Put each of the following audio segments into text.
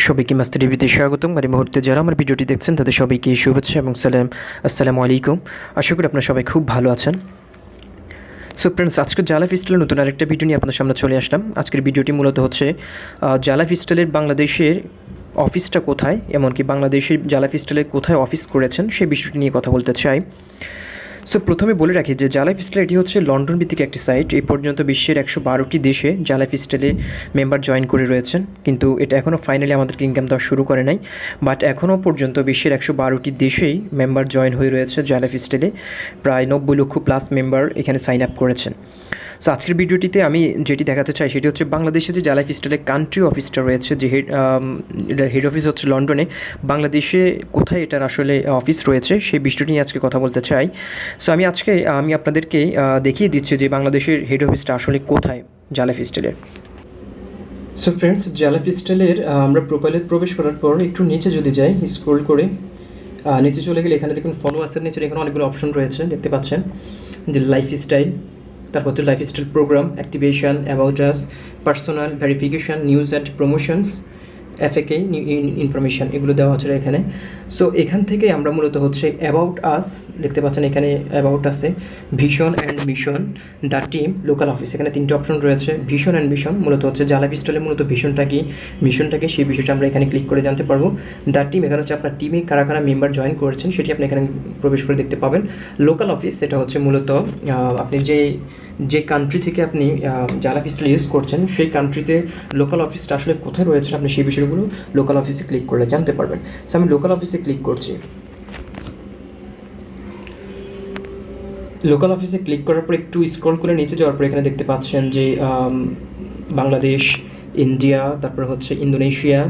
সবাইকে মাস্তি টিভিতে স্বাগতম। আর এই মুহূর্তে যারা আমার ভিডিওটি দেখছেন তাদের সবাইকে শুভেচ্ছা এবং আসসালামু আলাইকুম। আশা করি আপনারা সবাই খুব ভালো আছেন। সো ফ্রেন্ডস, আজকে জালাইফস্টাইলের নতুন আরেকটা ভিডিও নিয়ে আপনাদের সামনে চলে আসলাম। আজকের ভিডিওটি মূলত হচ্ছে জালাইফস্টাইলের বাংলাদেশের অফিসটা কোথায়, এমনকি বাংলাদেশের জালাইফস্টাইলে কোথায় অফিস করেছেন সেই বিষয়টি নিয়ে কথা বলতে চাই। সো প্রথমে বলে রাখি যে জালাইফস্টাইল এটি হচ্ছে লন্ডন ভিত্তিক একটি সাইট। এই পর্যন্ত বিশ্বের 112টি দেশে জালাইফস্টাইলে মেম্বার জয়েন করে রয়েছেন, কিন্তু এটা এখনও ফাইনালি আমাদেরকে ইনকাম দেওয়া শুরু করে নাই। বাট এখনও পর্যন্ত বিশ্বের 112টি দেশেই মেম্বার জয়েন হয়ে রয়েছে জালাইফস্টাইলে। প্রায় 90 লক্ষ প্লাস মেম্বার এখানে সাইন আপ করেছেন। সো আজকের ভিডিওটিতে আমি যেটি দেখাতে চাই সেটি হচ্ছে বাংলাদেশে যে জালাইফস্টাইলের কান্ট্রি অফিসটা রয়েছে, যে হেড অফিস হচ্ছে লন্ডনে, বাংলাদেশে কোথায় এটার আসলে অফিস রয়েছে সেই বিষয়টি নিয়ে আজকে কথা বলতে চাই। সো আমি আপনাদেরকে দেখিয়ে দিচ্ছি যে বাংলাদেশের হেড অফিসটা আসলে কোথায় জালাইফস্টাইলের। সো ফ্রেন্ডস, জালাইফস্টাইলের আমরা প্রোফাইলে প্রবেশ করার পর একটু নিচে যদি যাই, স্ক্রল করে নিচে চলে গেলে এখানে দেখুন ফলোয়ার্সের নিচে এখানে অনেকগুলো অপশন রয়েছে, দেখতে পাচ্ছেন যে লাইফস্টাইল, তারপর হচ্ছে lifestyle program, activation, about us, personal verification, news and promotions, FAQ information, এগুলো দেওয়া হচ্ছে এখানে। সো এখান থেকে আমরা মূলত হচ্ছে অ্যাবাউট আস দেখতে পাচ্ছেন, এখানে অ্যাবাউট আছে, vision and mission, the team, local office, এখানে 3টে অপশন রয়েছে। ভিশন অ্যান্ড মিশন মূলত হচ্ছে জালাইফস্টাইলে মূলত ভিশনটা কি, মিশনটাকে, সেই বিষয়টা আমরা এখানে ক্লিক করে জানতে পারবো। দ্য টিম, এখানে হচ্ছে আপনার টিমে কারা কারা মেম্বার জয়েন করেছেন সেটি আপনি এখানে প্রবেশ করে দেখতে পাবেন। লোকাল অফিস, সেটা হচ্ছে মূলত আপনি যে কান্ট্রি থেকে আপনি জালাইফস্টাইল ইউজ করছেন সেই কান্ট্রিতে লোকাল অফিসটা আসলে কোথায় রয়েছে আপনি সেই বিষয়গুলো লোকাল অফিসে ক্লিক করলে জানতে পারবেন। সো আমি লোকাল অফিসে ক্লিক করছি। লোকাল অফিসে ক্লিক করার পর একটু স্ক্রল করে নিচে যাওয়ার পর এখানে দেখতে পাচ্ছেন যে বাংলাদেশ, ইন্ডিয়া, তারপর হচ্ছে ইন্দোনেশিয়া,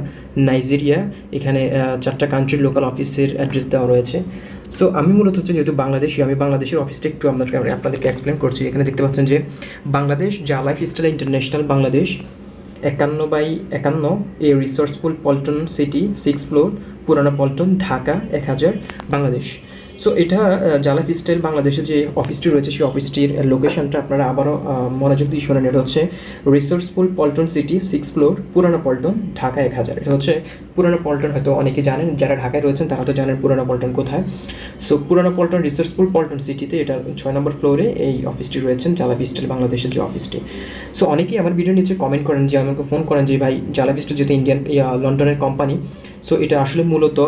নাইজেরিয়া, এখানে 4টা কান্ট্রির লোকাল অফিসের অ্যাড্রেস দেওয়া রয়েছে। সো আমি মূলত হচ্ছে যেহেতু বাংলাদেশি, আমি বাংলাদেশের অফিসটা একটু আপনাদেরকে এক্সপ্লেন করছি। এখানে দেখতে পাচ্ছেন যে বাংলাদেশ, জালাইফস্টাইল ইন্টারন্যাশনাল বাংলাদেশ, 51/51, এ রিসোর্সফুল পল্টন সিটি, 6 ফ্লোর, পুরানো পল্টন, ঢাকা 1000, বাংলাদেশ। সো এটা জালাইফস্টাইল বাংলাদেশে যে অফিসটি রয়েছে সেই অফিসটির লোকেশনটা আপনারা আবারও মনোযোগ দিয়ে শোনেন। এটা হচ্ছে রিসোর্সফুল পল্টন সিটি, 6 ফ্লোর, পুরানো পল্টন, ঢাকা 1000। এটা হচ্ছে পুরানো পল্টন, হয়তো অনেকে জানেন, যারা ঢাকায় রয়েছেন তারা তো জানেন পুরানো পল্টন কোথায়। সো পুরানো পল্টন রিসোর্সফুল পল্টন সিটিতে এটা 6 নম্বর ফ্লোরে এই অফিসটি রয়েছেন, জালাইফস্টাইল বাংলাদেশের যে অফিসটি। সো অনেকেই আমার ভিডিও নিচে কমেন্ট করেন, যে আমাকে ফোন করেন যে ভাই জালাইফস্টাইল যেহেতু লন্ডনের কোম্পানি, সো এটা আসলে মূলত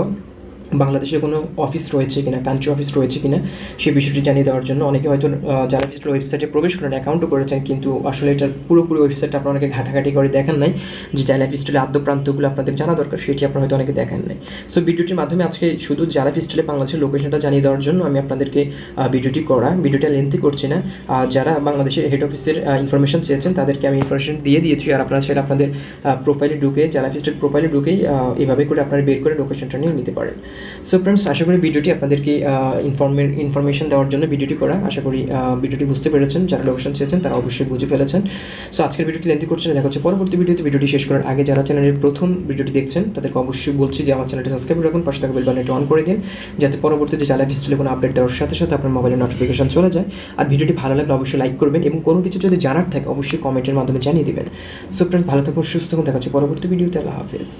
বাংলাদেশে কোনো অফিস রয়েছে কিনা, কান্ট্রি অফিস রয়েছে কিনা সেই বিষয়টি জানিয়ে দেওয়ার জন্য। অনেকে হয়তো জালাইফস্টাইল ওয়েবসাইটে প্রবেশ করেন, অ্যাকাউন্টও করেছেন, কিন্তু আসলে এটার পুরোপুরি ওয়েবসাইটটা আপনারা অনেকে ঘাটাঘাটি করে দেখেন নাই, যে জালাইফস্টাইলের আদ্যপ্রান্তগুলো আপনাদের জানা দরকার সেটি আপনারা হয়তো অনেকে দেখেন নাই। সো ভিডিওটির মাধ্যমে আজকে শুধু জালাইফস্টাইলে বাংলাদেশের লোকেশনটা জানিয়ে দেওয়ার জন্য আমি আপনাদেরকে ভিডিওটা লেন্থি করছি না। যারা বাংলাদেশের হেড অফিসের ইনফরমেশন চেয়েছেন তাদেরকে আমি ইনফরমেশন দিয়ে দিয়েছি, আর আপনারা চাইলে আপনাদের প্রোফাইলে ঢুকে, জালাইফস্টাইল প্রোফাইলে ঢুকেই এভাবে করে আপনারা বের করে লোকেশনটা নিয়ে নিতে পারেন। সো ফ্রেন্ডস, আশা করি ভিডিওটি আপনাদেরকে ইনফরমেশন দেওয়ার জন্য ভিডিওটি করা। আশা করি ভিডিওটি বুঝতে পেরেছেন, যারা লোকেশন চেয়েছেন তারা অবশ্যই বুঝে ফেলেছেন। সো আজকের ভিডিওটি লেন্থি করছেন, দেখা হচ্ছে পরবর্তী ভিডিওতে। ভিডিওটি শেষ করার আগে যারা চ্যানেলের প্রথম ভিডিওটি দেখছেন তাদেরকে অবশ্যই বলছি যে আমার চ্যানেলটি সাবস্ক্রাইব রাখুন, পাশে থাকা বেল বাটনটি অন করে দিন, যাতে পরবর্তীতে জালাইফস্টাইলে কোনো আপডেট দেওয়ার সাথে সাথে আপনার মোবাইলে নোটিফিকেশন চলে যায়। আর ভিডিওটি ভালো লাগলে অবশ্যই লাইক করবেন, এবং কোনো কিছু যদি জানার থাকে অবশ্যই কমেন্টের মাধ্যমে জানিয়ে দেবেন। সো ফ্রেন্ডস, ভালো থাকুন, সুস্থ থাকুন, দেখা হচ্ছে পরবর্তী ভিডিওতে। আল্লাহ হাফেজ।